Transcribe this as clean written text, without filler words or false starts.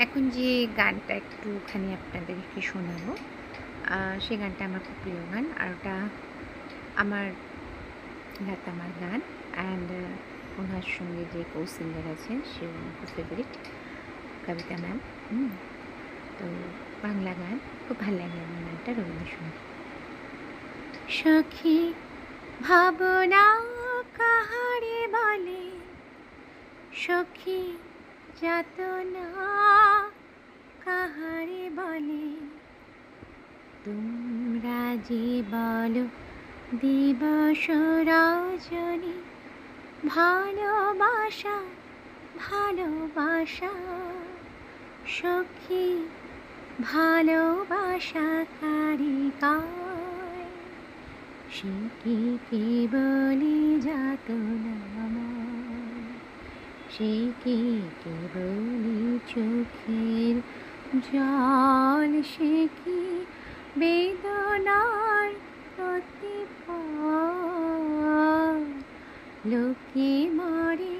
এখন যে গানটা একটুখানি আপনাদেরকে শোনাবো, সে গানটা আমার খুব প্রিয় গান। আর ওটা আমার লতামার গান। অ্যান্ড ওনার সঙ্গে যে সিঙ্গার আছেন সেও আমার খুব ফেভারিট, কবিতা ম্যাম। তো বাংলা গান খুব ভালো লাগে আমার গানটা, রবীন্দ্রসঙ্গীত। সখী ভাবনা কাহারে বলে, সখী যাতনা কাহারে বলে, তোমরা যে বলো দিবস রজনী, ভালোবাসা ভালোবাসা, সখী ভালোবাসা কারে কয়, সে কি কেবলি যাতনা ময়, সে কি কেবলি চোখের জল, সে কি বেদনার প্রতিফল, লোকে মরে